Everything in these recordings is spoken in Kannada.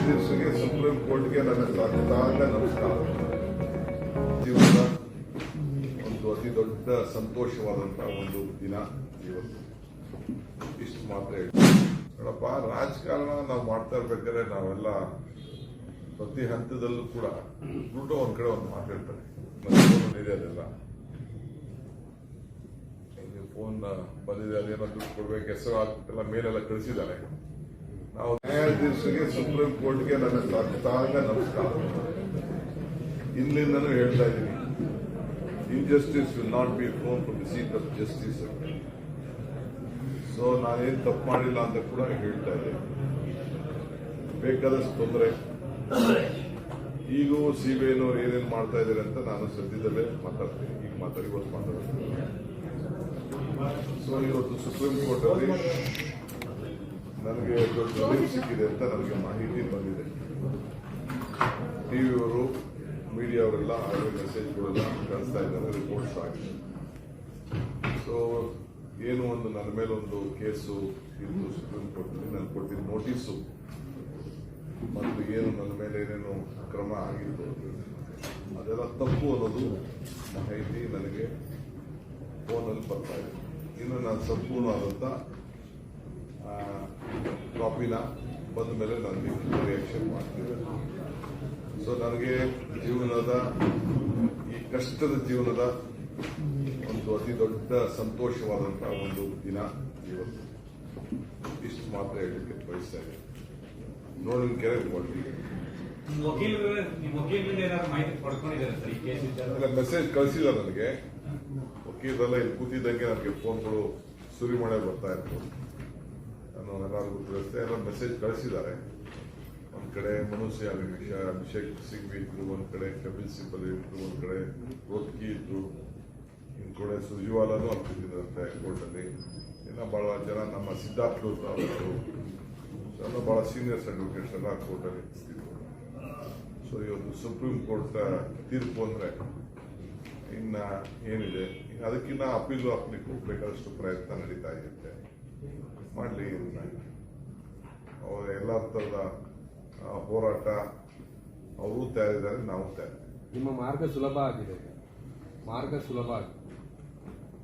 ನ್ಯಾಯಾಧೀಶರಿಗೆ ಸುಪ್ರೀಂ ಕೋರ್ಟ್ಗೆ ನನ್ನ ಸಾಷ್ಟಾಂಗ ನಮಸ್ಕಾರ. ಜೀವನದ ಒಂದು ಅತಿ ದೊಡ್ಡ ಸಂತೋಷವಾದಂತಹ ಒಂದು ದಿನ ಇವತ್ತು. ಇಷ್ಟು ಮಾತ್ರ ಹೇಳಿ ನೋಡಪ್ಪ, ರಾಜಕಾರಣ ನಾವು ಮಾಡ್ತಾ ಇರ್ಬೇಕಾದ್ರೆ ನಾವೆಲ್ಲ ಪ್ರತಿ ಹಂತದಲ್ಲೂ ಕೂಡ ದುಡ್ಡು ಒಂದ್ ಕಡೆ ಒಂದು ಮಾತಾಡ್ತಾರೆ. ಇದೆ ಅದೆಲ್ಲ ಫೋನ್ ಬಂದಿದೆ, ಅದೇನೋ ದುಡ್ಡು ಕೊಡ್ಬೇಕು, ಹೆಸರು ಹಾಕ್ಬಿಟ್ಟೆಲ್ಲ ಮೇಲೆಲ್ಲ ಕಳಿಸಿದ್ದಾರೆ. ನಾವು ನ್ಯಾಯಾಧೀಶರಿಗೆ ಸುಪ್ರೀಂ ಕೋರ್ಟ್ಗೆ ನನ್ನ ಸಾಷ್ಟಾಂಗ ನಮಸ್ಕಾರ. ಇಂದಿನಿಂದನೂ ಹೇಳ್ತಾ ಇದ್ದೀನಿ, injustice will not be thrown from the seat of justice. So ನಾನೇನು ತಪ್ಪು ಮಾಡಿಲ್ಲ ಅಂತ ಕೂಡ ಹೇಳ್ತಾ ಇದ್ದೀನಿ. ಬೇಕಾದಷ್ಟು ತೊಂದರೆ ಈಗೂ ಸಿಬಿಐನವ್ರು ಏನೇನು ಮಾಡ್ತಾ ಇದ್ದಾರೆ ಅಂತ ನಾನು ಸದ್ಯದಲ್ಲೇ ಮಾತಾಡ್ತೀನಿ. ಈಗ ಇವತ್ತು ಮಾತಾಡ್ತೀನಿ. ಸೊ ಇವತ್ತು ಸುಪ್ರೀಂ ಕೋರ್ಟ್ ಅಲ್ಲಿ ನನಗೆ ದೊಡ್ಡ ರಿಲೀಫ್ ಸಿಕ್ಕಿದೆ ಅಂತ ನನಗೆ ಮಾಹಿತಿ ಬಂದಿದೆ. ಟಿವಿಯವರು, ಮೀಡಿಯಾ ಅವರೆಲ್ಲ ಅವರ ಮೆಸೇಜ್ಗಳೆಲ್ಲ ಕಳಿಸ್ತಾ ಇದ್ದಾರೆ, ರಿಪೋರ್ಟ್ಸ್ ಆಗಿದೆ. ಸೊ ಏನು ಒಂದು ನನ್ನ ಮೇಲೆ ಒಂದು ಕೇಸು ಇದ್ದು ಸುಪ್ರೀಂ ಕೋರ್ಟ್ನಲ್ಲಿ ನಾನು ಕೊಟ್ಟಿದ್ದ ನೋಟಿಸು ಮತ್ತು ಏನು ನನ್ನ ಮೇಲೆ ಏನೇನು ಕ್ರಮ ಆಗಿತ್ತು ಅದೆಲ್ಲ ತಪ್ಪು ಅನ್ನೋದು ಮಾಹಿತಿ ನನಗೆ ಫೋನಲ್ಲಿ ಬರ್ತಾ ಇದೆ. ಇನ್ನು ನಾನು ಸಂಪೂರ್ಣವಾದಂಥ ಕಾಪಿನ ಬಂದ ಮೇಲೆ ನನಗೆ ರಿಯಾಕ್ಷನ್ ಮಾಡ್ತೀನಿ. ಸೊ ನನಗೆ ಜೀವನದ ಈ ಕಷ್ಟದ ಜೀವನದ ಒಂದು ಅತಿ ದೊಡ್ಡ ಸಂತೋಷವಾದಂತಹ ಒಂದು ದಿನ ಇವತ್ತು. ಇಷ್ಟು ಮಾತ್ರ ಹೇಳಲಿಕ್ಕೆ ಬಯಸ್ತಾ ಇದ್ದೀನಿ. ನೋಡಿ ಕೆರೆ ಮೆಸೇಜ್ ಕಳಿಸಿದ್ದಾರೆ ನನಗೆ. ವಕೀಲರೆಲ್ಲ ಇಲ್ಲಿ ಕೂತಿದ್ದಂಗೆ ನನಗೆ ಫೋನ್ಗಳು ಸುರಿಮಳೆ ಬರ್ತಾ ಇತ್ತು. ನಾನು ಎಲ್ಲರಿಗೂ ತಿಳಿಸ್ತೆ, ಎಲ್ಲ ಮೆಸೇಜ್ ಕಳಿಸಿದ್ದಾರೆ. ಒಂದ್ ಕಡೆ ಮನುಷ್ಯ ಅಭಿಷೇಕ್ ಸಿಂಘ್ವಿ ಇದ್ರು, ಒಂದ್ ಕಡೆ ಕಪಿಲ್ ಸಿಬಲ್ ಇದ್ರು, ಒಂದ್ ಕಡೆ ರೋತ್ಕಿ ಇದ್ರು, ಇನ್ ಕಡೆ ಸುರ್ಜಿವಾಲಾನು ಆಗ್ತಿದ್ದಂತೆ ಕೋರ್ಟಲ್ಲಿ. ಇನ್ನು ಬಹಳ ಜನ ನಮ್ಮ ಸಿದ್ಧಾರ್ಥ ಅವರು ಬಹಳ ಸೀನಿಯರ್ಸ್ ಅಡ್ವೊಕೇಟ್ಸ್ ಎಲ್ಲ ಕೋರ್ಟಲ್ಲಿ ಇರ್ತಿದ್ರು. ಸೊ ಇವತ್ತು ಸುಪ್ರೀಂ ಕೋರ್ಟ್ ತೀರ್ಪು ಅಂದ್ರೆ ಇನ್ನ ಏನಿದೆ, ಅದಕ್ಕಿಂತ ಅಪೀಲು ಹಾಕ್ಲಿಕ್ಕೆ ಬೇಕಾದಷ್ಟು ಪ್ರಯತ್ನ ನಡೀತಾ ಇರುತ್ತೆ. ಮಾಡಲಿ, ಅವರ ಎಲ್ಲ ಥರದ ಹೋರಾಟ ಅವರು ತಯಾರಿದ್ದಾರೆ, ನಾವು ತಯಾರಿ. ನಿಮ್ಮ ಮಾರ್ಗ ಸುಲಭ ಆಗಿದೆ.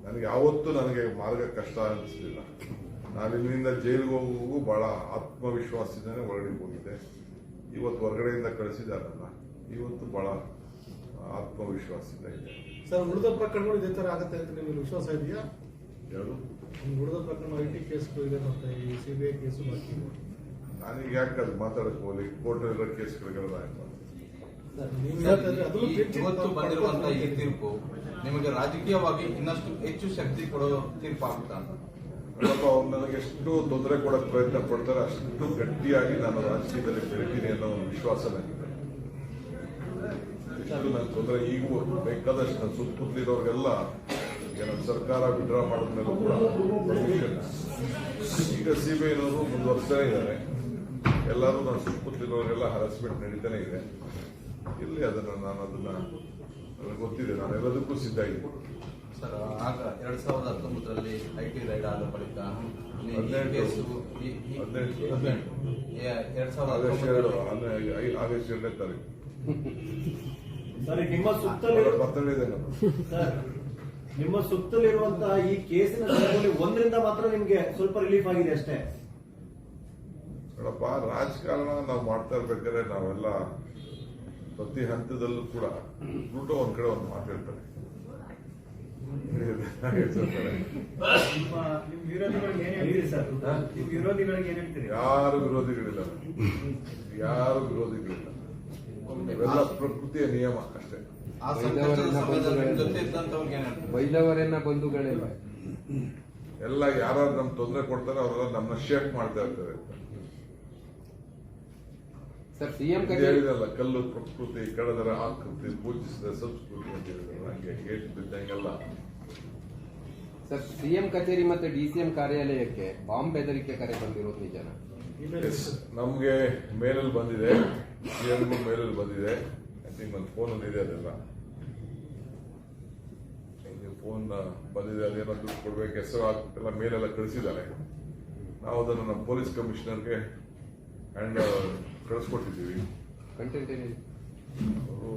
ನನಗೆ ಯಾವತ್ತೂ ನನಗೆ ಮಾರ್ಗ ಕಷ್ಟ ಅನಿಸಲಿಲ್ಲ. ನಾನು ಇಲ್ಲಿಂದ ಜೈಲಿಗೆ ಹೋಗುವ ಬಹಳ ಆತ್ಮವಿಶ್ವಾಸದಿಂದನೇ ಹೊರಗಡೆ ಹೋಗಿದ್ದೆ. ಇವತ್ತು ಹೊರಗಡೆಯಿಂದ ಕಳಿಸಿದಾರಲ್ಲ, ಇವತ್ತು ಬಹಳ ಆತ್ಮವಿಶ್ವಾಸದಿಂದ ಇದೆ. ಸರ್, ಉಳಿದ ಪ್ರಕರಣಗಳು ಇದೇ ತರ ಆಗುತ್ತೆ ಅಂತ ನಿಮಗೆ ವಿಶ್ವಾಸ ಇದೆಯಾ? ಯಾರು ಉಳಿದ ಪ್ರಕರಣ ಐಟಿ ಕೇಸ್ಗಳು ಇದೆ, ಮತ್ತೆ ಈ ಸಿಬಿಐ ಕೇಸು ಬಾಕಿ. ನಾನೀಗ ಯಾಕೆ ಅದು ಮಾತಾಡಕ್ಕೆ ಹೋಗ್ಲಿ? ಕೋರ್ಟ್ ಇರೋ ಕೇಸ್ಗಳಿಗೆಲ್ಲ ಇವತ್ತು ಬಂದಿರುವಂತಹ ಈ ತೀರ್ಪು ನಿಮಗೆ ರಾಜಕೀಯವಾಗಿ ಇನ್ನಷ್ಟು ಹೆಚ್ಚು ಶಕ್ತಿ ಕೊಡೋ ತೀರ್ಪು ಆಗುತ್ತಾ? ಅವ್ರು ನನಗೆ ಎಷ್ಟು ತೊಂದರೆ ಕೊಡಕ್ಕೆ ಪ್ರಯತ್ನ ಪಡ್ತಾರೆ, ಅಷ್ಟು ಗಟ್ಟಿಯಾಗಿ ನಾನು ರಾಜಕೀಯದಲ್ಲಿ ಬೆಳಿತೀನಿ ಅನ್ನೋ ಒಂದು ವಿಶ್ವಾಸ ನನಗಿದೆ. ಎಷ್ಟು ನನ್ನ ತೊಂದರೆ ಈಗೂ ಬೇಕಾದಷ್ಟು ನನ್ನ ಸುತ್ತಮುತ್ತಲಿರೋರಿಗೆಲ್ಲ ನಮ್ಮ ಸರ್ಕಾರ ವಿಡ್ರಾ ಮಾಡಿದ್ಮೇಲೂ ಕೂಡ ಪರ್ಮಿಷನ್ ಈಗ ಸಿಬಿಐನವರು ಮುಂದುವರಿಸ್ತಾನೆ ಇದ್ದಾರೆ. ಎಲ್ಲರೂ ನನ್ನ ಸುತ್ತಮುತ್ತಲಿರೋರಿಗೆಲ್ಲ ಹರಾಸ್ಮೆಂಟ್ ನಡೀತಾನೆ ಇದೆ. ಇಲ್ಲಿ ನಾನು ಅದನ್ನ ನನಗೆ ಗೊತ್ತಿದೆ, ನಾನು ಎಲ್ಲದಕ್ಕೂ ಸಿದ್ಧ ಇದ್ದೀನಿ. ಸರ್, ಆಗ 2019ರಲ್ಲಿ ಐಟಿ ರೈಡ್ ಆದ ಬಳಿಕ ಆಗಸ್ಟ್ 2ನೇ ತಾರೀಕು ಬರ್ತಡೇ ಇದೆ. ನಿಮ್ಮ ಸುತ್ತಲಿರುವಂತಹ ಈ ಕೇಸಿನ ಸಂದರ್ಭದಲ್ಲಿ ಒಂದರಿಂದ ಮಾತ್ರ ನಿಮ್ಗೆ ಸ್ವಲ್ಪ ರಿಲೀಫ್ ಆಗಿದೆ ಅಷ್ಟೇ. ನೋಡಪ್ಪ, ರಾಜಕಾರಣ ನಾವು ಮಾಡ್ತಾ ಇರ್ಬೇಕಾದ್ರೆ ನಾವೆಲ್ಲ ಪ್ರತಿ ಹಂತದಲ್ಲೂ ಕೂಡ ದುಡ್ಡು ಒಂದ್ ಕಡೆ ಒಂದು ಮಾತಾಡ್ತಾರೆ. ಯಾರು ವಿರೋಧಿಗಳಿಲ್ಲ, ಇವೆಲ್ಲ ಪ್ರಕೃತಿಯ ನಿಯಮ ಅಷ್ಟೇ. ಬೈದವರೆನ್ನ ಬಂಧುಗಳಿಲ್ಲ. ಎಲ್ಲ ಯಾರು ನಮ್ಗೆ ತೊಂದರೆ ಕೊಡ್ತಾರೆ ಅವರೆಲ್ಲ ನಮ್ಮನ್ನ ಶೇಪ್ ಮಾಡ್ತಾ ಇರ್ತಾರೆ. ಸರ್, ಸಿಎಂ ಹೇಳಿದಲ್ಲ, ಕಲ್ಲು ಪ್ರಕೃತಿ, ಕಡದರ ಆಕೃತಿ, ಪೂಜಿಸಿದ ಸಂಸ್ಕೃತಿ ಅಂತ ಹೇಳಿದ್ರು. ಹಂಗೆ ಗೇಟ್ ಬಿದ್ದಂಗೆಲ್ಲ. ಸರ್, ಸಿಎಂ ಕಚೇರಿ ಮತ್ತೆ ಡಿಸಿಎಂ ಕಾರ್ಯಾಲಯಕ್ಕೆ ಬಾಂಬ್ ಬೆದರಿಕೆ ಕರೆ ಬಂದಿರೋದು ನಿಜನಾ? ನಮ್ಗೆ ಮೇಲಲ್ಲಿ ಬಂದಿದೆ, ಸಿಎಂಗೂ ಮೇಲಲ್ಲಿ ಬಂದಿದೆ. ಐ ಥಿಂಕ್ ನನ್ನ ಫೋನಲ್ಲಿ ಇದೆ ಅದೆಲ್ಲ. ಫೋನ್ ಬಂದಿದೆ, ಅದೇನೋ ದುಡ್ಡು ಕೊಡ್ಬೇಕು, ಹೆಸರು ಹಾಕ್ಬಿಟ್ಟೆಲ್ಲ ಮೇಲೆಲ್ಲ ಕಳಿಸಿದ್ದಾರೆ. ನಾವು ಅದನ್ನು ನಮ್ಮ ಪೊಲೀಸ್ ಕಮಿಷನರ್ಗೆ ಕಳಿಸ್ಕೊಟ್ಟಿದ್ದೀವಿ. ಕಂಟೆಂಟ್ ಏನಿದೆ? ಅವರು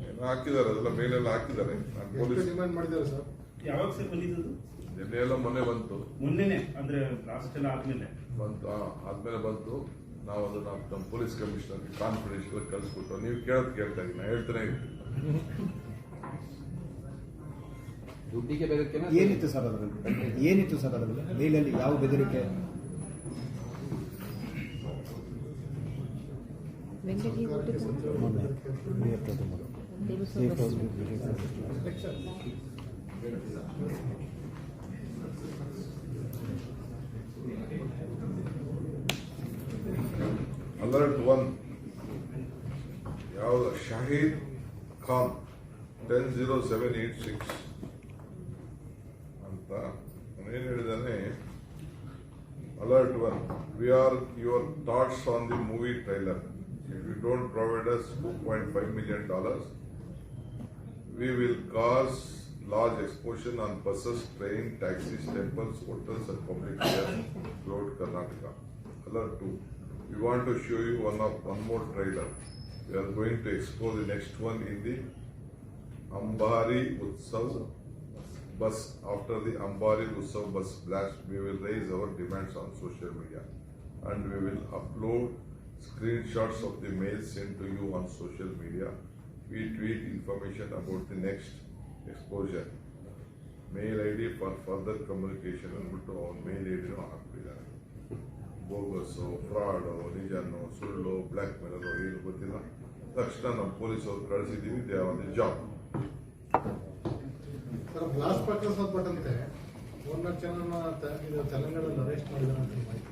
ಏನೋ ಹಾಕಿದ್ದಾರೆ, ಅದೆಲ್ಲ ಮೇಲೆಲ್ಲ ಹಾಕಿದ್ದಾರೆ. ನಾನು ಪೊಲೀಸ್ ಡಿಮ್ಯಾಂಡ್ ಮಾಡಿದ್ದಾರೆ ಸರ್. ಯಾವಾಗ ಸರ್ ಬಂದಿದ್ದು? ನಿನ್ನೆ ಎಲ್ಲ ಮೊನ್ನೆ ಬಂತು, ಮೊನ್ನೆನೆ ಅಂದ್ರೆ ಲಾಸ್ಟ್ ಎಲ್ಲ ಆದ್ಮೇಲೆ ಆದ್ಮೇಲೆ ಬಂತು. ನಾವು ಅದನ್ನ ನಮ್ಮ ಪೊಲೀಸ್ ಕಮಿಷನರ್ಗೆ ಕಾನ್ಫಿಡೆನ್ಷಿಯಲ್ ಕಳಿಸ್ಬಿಟ್ಟು ನೀವು ಕೇಳ್ತಾ ಇದ್ದೀನಿ, ನಾ ಹೇಳ್ತಾನೆ ಇರ್ತೀನಿ. ದುಡ್ಡಿಗೆ ಬೆದರಿಕೆನಾ? ಏನಿತ್ತು ಸರ್ ಅದರಲ್ಲಿ? ಏನಿತ್ತು ಸರ್ ಅದರಲ್ಲಿ? ಮೇಲಲ್ಲಿ ಯಾವ ಬೆದರಿಕೆ? ಅಲರ್ಟ್ 1 ಯಾವ್ದು? ಶಾಹೀದ್ ಖಾನ್ 100786 ಅಂತ ಏನ್ ಹೇಳಿದಾನೆ. Alert 1, we are your thoughts on the movie trailer. If you don't provide us $2.5 million, we will cause large explosion on buses, train, taxis, temples, hotels and public areas throughout Karnataka. Alert 2, we want to show you one more trailer. We are going to explore the next one in the Ambari Utsav bus. After the Ambari Utsav bus blast, we will raise our demands on social media and we will upload screenshots of the mail sent to you on social media. We tweet information about the next exposure. Mail ID for further communication ಅಂದ್ಬಿಟ್ಟು ಅವ್ರ ಮೇಲ್ ಐಡಿನೂ ಹಾಕ್ಬಿಟ್ಟಿದ್ದಾರೆ. ಬೋಗಸ್ಸು, ಫ್ರಾಡು, ನಿಜನೋ, ಸುಳ್ಳು, ಬ್ಲ್ಯಾಕ್ ಮೇಲರು ಏನು ಗೊತ್ತಿಲ್ಲ. ತಕ್ಷಣ ನಮ್ಮ ಪೊಲೀಸವ್ರು ಕಳಿಸಿದ್ದೀವಿ. They are the job. Sir blast ಪ್ರಕರಣ ಸಂಬಂಧಪಟ್ಟಂತೆ 1 ಜನನ ತೆಲಂಗಾಣದಲ್ಲಿ ಅರೆಸ್ಟ್ ಮಾಡಿದ್ದಾರೆ ಅಂತ ಮಾಹಿತಿ.